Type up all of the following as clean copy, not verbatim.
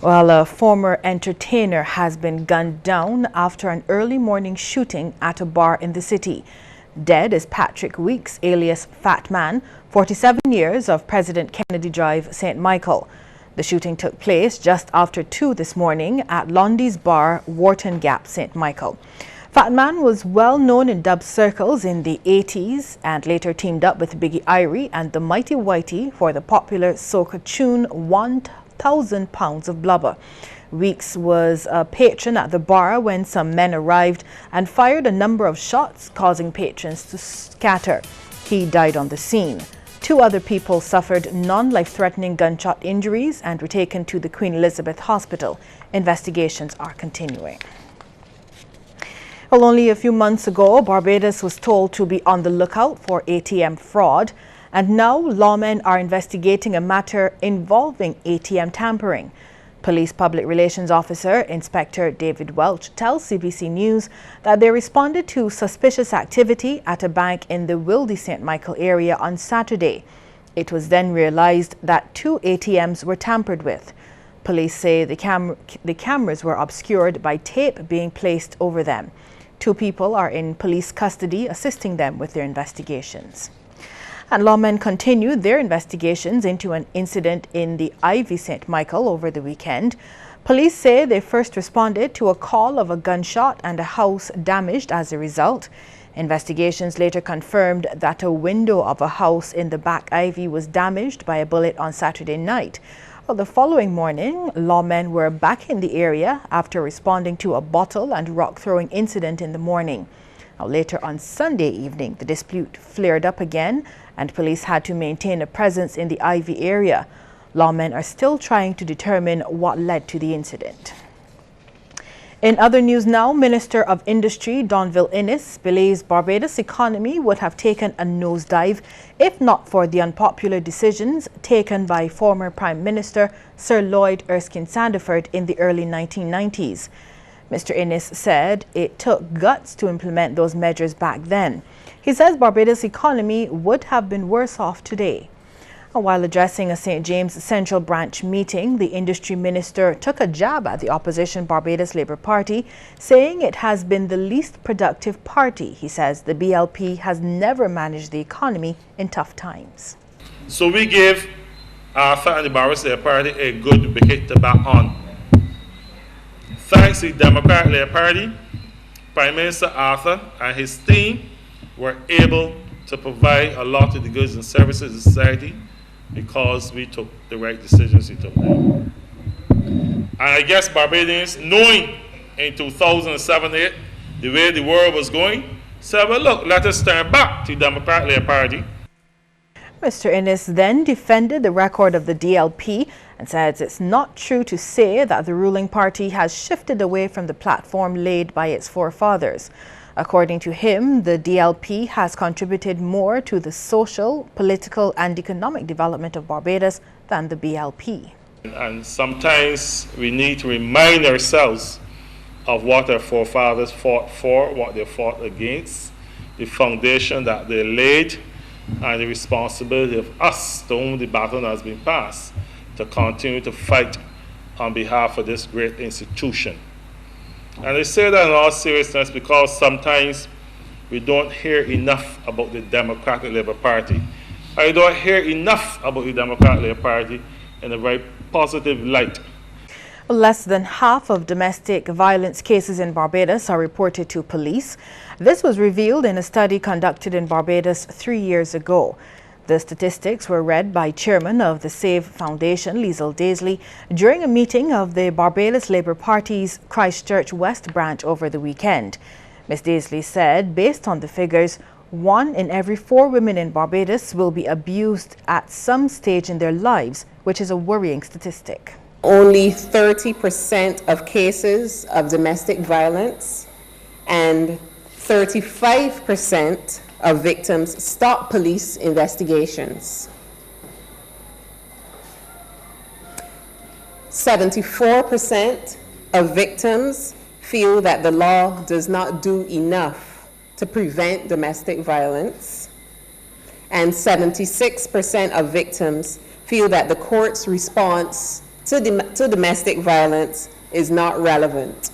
Well, a former entertainer has been gunned down after an early morning shooting at a bar in the city. Dead is Patrick Weeks, alias Fat Man, 47 years, of President Kennedy Drive, St. Michael. The shooting took place just after 2 this morning at Lundy's Bar, Wharton Gap, St. Michael. Fat Man was well known in dub circles in the 80s and later teamed up with Biggie Irie and the Mighty Whitey for the popular soca tune 1,000 Pounds of Blubber. Weeks was a patron at the bar when some men arrived and fired a number of shots, causing patrons to scatter. He died on the scene. 2 other people suffered non-life-threatening gunshot injuries and were taken to the Queen Elizabeth Hospital. Investigations are continuing. Well, only a few months ago, Barbados was told to be on the lookout for ATM fraud, and now lawmen are investigating a matter involving ATM tampering. Police Public Relations Officer Inspector David Welch tells CBC News that they responded to suspicious activity at a bank in the Wilde St. Michael area on Saturday. It was then realized that 2 ATMs were tampered with. Police say the cameras were obscured by tape being placed over them. 2 people are in police custody assisting them with their investigations. And lawmen continued their investigations into an incident in the Ivy St. Michael over the weekend. Police say they first responded to a call of a gunshot and a house damaged as a result. Investigations later confirmed that a window of a house in the back Ivy was damaged by a bullet on Saturday night. Well, the following morning, lawmen were back in the area after responding to a bottle and rock throwing incident in the morning. Now, later on Sunday evening, the dispute flared up again and police had to maintain a presence in the Ivy area. Lawmen are still trying to determine what led to the incident. In other news now, Minister of Industry Donville Innes believes Barbados' economy would have taken a nosedive if not for the unpopular decisions taken by former Prime Minister Sir Lloyd Erskine Sandiford in the early 1990s. Mr. Innes said it took guts to implement those measures back then. He says Barbados' economy would have been worse off today. While addressing a St. James Central Branch meeting, the industry minister took a jab at the opposition Barbados Labour Party, saying it has been the least productive party. He says the BLP has never managed the economy in tough times. So we give Arthur and the Barbados Labour Party a good wicket to bat on. Thanks to the Democratic Labour Party, Prime Minister Arthur and his team were able to provide a lot of the goods and services to society because we took the right decisions we took. And I guess Barbadians, knowing in 2007-8 the way the world was going, said, well, look, let us turn back to the Democratic Labour Party. Mr. Innes then defended the record of the DLP and said it's not true to say that the ruling party has shifted away from the platform laid by its forefathers. According to him, the DLP has contributed more to the social, political and economic development of Barbados than the BLP. And sometimes we need to remind ourselves of what our forefathers fought for, what they fought against, the foundation that they laid, and the responsibility of us, to whom the baton has been passed, to continue to fight on behalf of this great institution. And I say that in all seriousness because sometimes we don't hear enough about the Democratic Labour Party. I don't hear enough about the Democratic Labour Party in a very positive light. Less than half of domestic violence cases in Barbados are reported to police. This was revealed in a study conducted in Barbados 3 years ago. The statistics were read by Chairman of the SAVE Foundation, Liesl Daisley, during a meeting of the Barbados Labour Party's Christchurch West branch over the weekend. Ms. Daisley said, based on the figures, 1 in every 4 women in Barbados will be abused at some stage in their lives, which is a worrying statistic. Only 30% of cases of domestic violence and 35% of victims stop police investigations. 74% of victims feel that the law does not do enough to prevent domestic violence, and 76% of victims feel that the court's response to domestic violence is not relevant.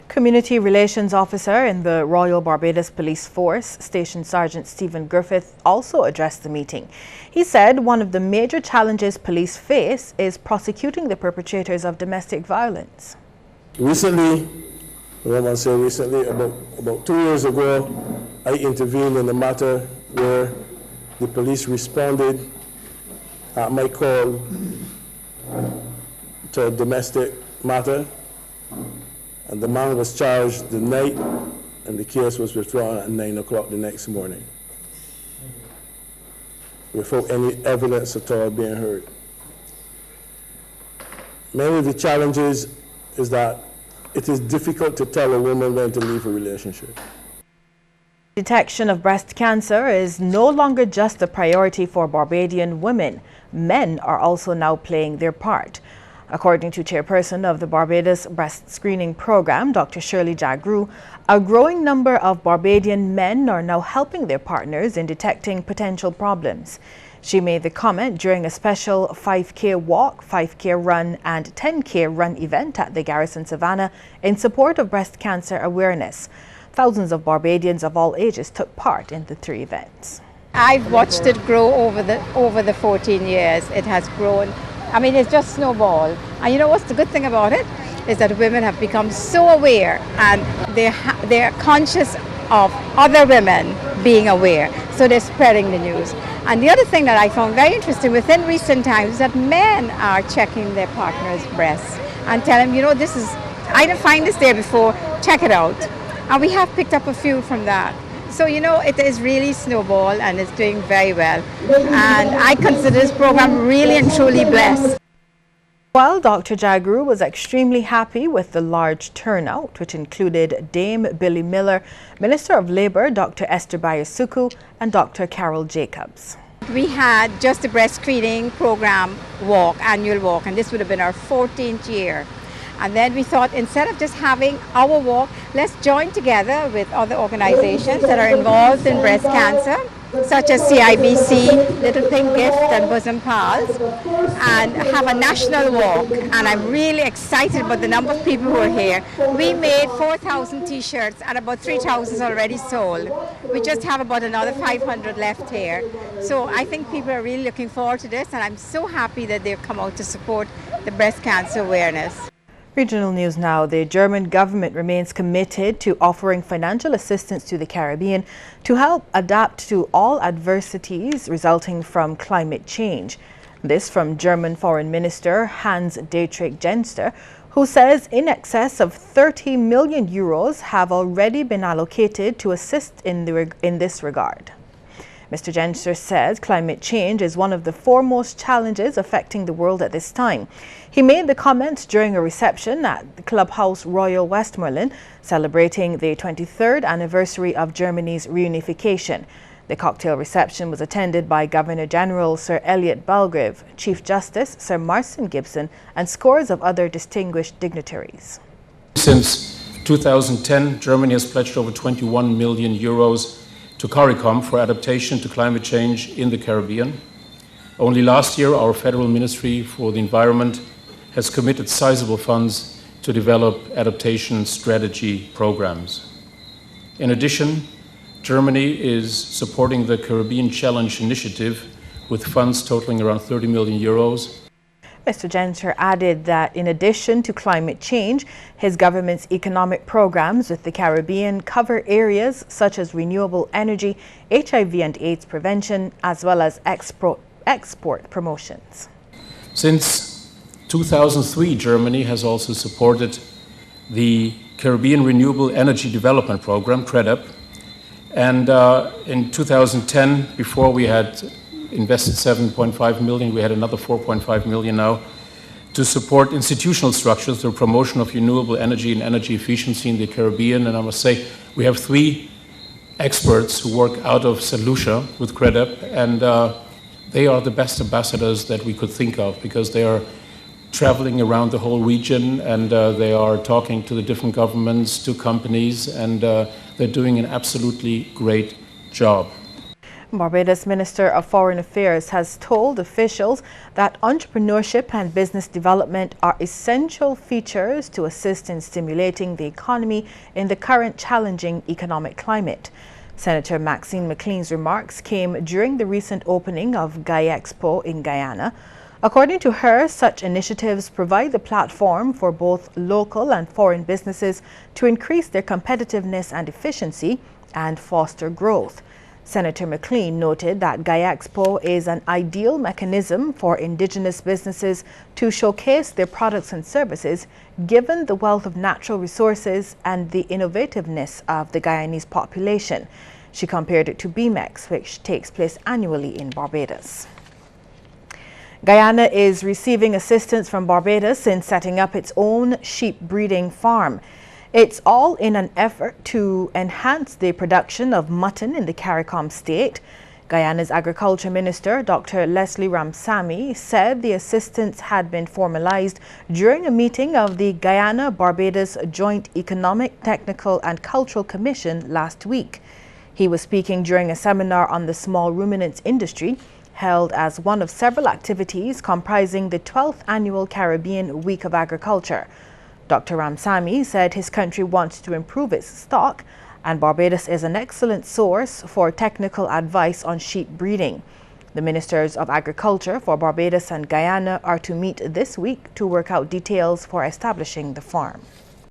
Community Relations Officer in the Royal Barbados Police Force, Station Sergeant Stephen Griffith, also addressed the meeting. He said one of the major challenges police face is prosecuting the perpetrators of domestic violence. Recently, about 2 years ago, I intervened in a matter where the police responded at my call to a domestic matter, and the man was charged the night, and the case was withdrawn at 9 o'clock the next morning, without any evidence at all being heard. Many of the challenges is that it is difficult to tell a woman when to leave a relationship. Detection of breast cancer is no longer just a priority for Barbadian women. Men are also now playing their part. According to chairperson of the Barbados Breast Screening Program, Dr. Shirley Jagru, a growing number of Barbadian men are now helping their partners in detecting potential problems. She made the comment during a special 5K walk, 5K run and 10K run event at the Garrison Savannah in support of breast cancer awareness. Thousands of Barbadians of all ages took part in the 3 events. I've watched it grow over the 14 years. It has grown. I mean, it's just snowballed. And you know what's the good thing about it? Is that women have become so aware, and they're conscious of other women being aware. So they're spreading the news. And the other thing that I found very interesting within recent times is that men are checking their partner's breasts and tell them, you know, I didn't find this there before, check it out. And we have picked up a few from that. So, you know, it is really snowball and it's doing very well. And I consider this program really and truly blessed. While Dr. Jagru was extremely happy with the large turnout, which included Dame Billy Miller, Minister of Labour Dr. Esther Bayasuku, and Dr. Carol Jacobs. We had just a breast screening program walk, annual walk, and this would have been our 14th year. And then we thought, instead of just having our walk, let's join together with other organizations that are involved in breast cancer, such as CIBC, Little Pink Gift and Bosom Pals, and have a national walk. And I'm really excited about the number of people who are here. We made 4,000 t-shirts and about 3,000 is already sold. We just have about another 500 left here. So I think people are really looking forward to this, and I'm so happy that they've come out to support the breast cancer awareness. Regional news now. The German government remains committed to offering financial assistance to the Caribbean to help adapt to all adversities resulting from climate change. This from German Foreign Minister Hans-Dietrich Genster, who says in excess of 30 million euros have already been allocated to assist in this regard. Mr. Genster says climate change is one of the foremost challenges affecting the world at this time. He made the comments during a reception at the Clubhouse Royal Westmoreland, celebrating the 23rd anniversary of Germany's reunification. The cocktail reception was attended by Governor General Sir Elliot Belgrave, Chief Justice Sir Marston Gibson, and scores of other distinguished dignitaries. Since 2010, Germany has pledged over 21 million euros to CARICOM for adaptation to climate change in the Caribbean. Only last year, our Federal Ministry for the Environment has committed sizable funds to develop adaptation strategy programs. In addition, Germany is supporting the Caribbean Challenge Initiative with funds totaling around 30 million euros. Mr. Genster added that in addition to climate change, his government's economic programs with the Caribbean cover areas such as renewable energy, HIV and AIDS prevention, as well as export promotions. Since 2003, Germany has also supported the Caribbean Renewable Energy Development Program, CREDEP. And in 2010, before we had invested 7.5 million, we had another 4.5 million now to support institutional structures, the promotion of renewable energy and energy efficiency in the Caribbean. And I must say, we have 3 experts who work out of St. Lucia with CREDEP, and they are the best ambassadors that we could think of, because they are traveling around the whole region, and they are talking to the different governments, to companies, and they're doing an absolutely great job. Barbados Minister of Foreign Affairs has told officials that entrepreneurship and business development are essential features to assist in stimulating the economy in the current challenging economic climate. Senator Maxine McLean's remarks came during the recent opening of GAIA-Expo in Guyana. According to her, such initiatives provide the platform for both local and foreign businesses to increase their competitiveness and efficiency and foster growth. Senator McLean noted that GAIA-Expo is an ideal mechanism for indigenous businesses to showcase their products and services, given the wealth of natural resources and the innovativeness of the Guyanese population. She compared it to BMEX, which takes place annually in Barbados. Guyana is receiving assistance from Barbados in setting up its own sheep breeding farm. It's all in an effort to enhance the production of mutton in the CARICOM state. Guyana's Agriculture Minister, Dr. Leslie Ramsamy, said the assistance had been formalized during a meeting of the Guyana-Barbados Joint Economic, Technical and Cultural Commission last week. He was speaking during a seminar on the small ruminants industry, held as one of several activities comprising the 12th Annual Caribbean Week of Agriculture. Dr. Ramsamy said his country wants to improve its stock, and Barbados is an excellent source for technical advice on sheep breeding. The Ministers of Agriculture for Barbados and Guyana are to meet this week to work out details for establishing the farm.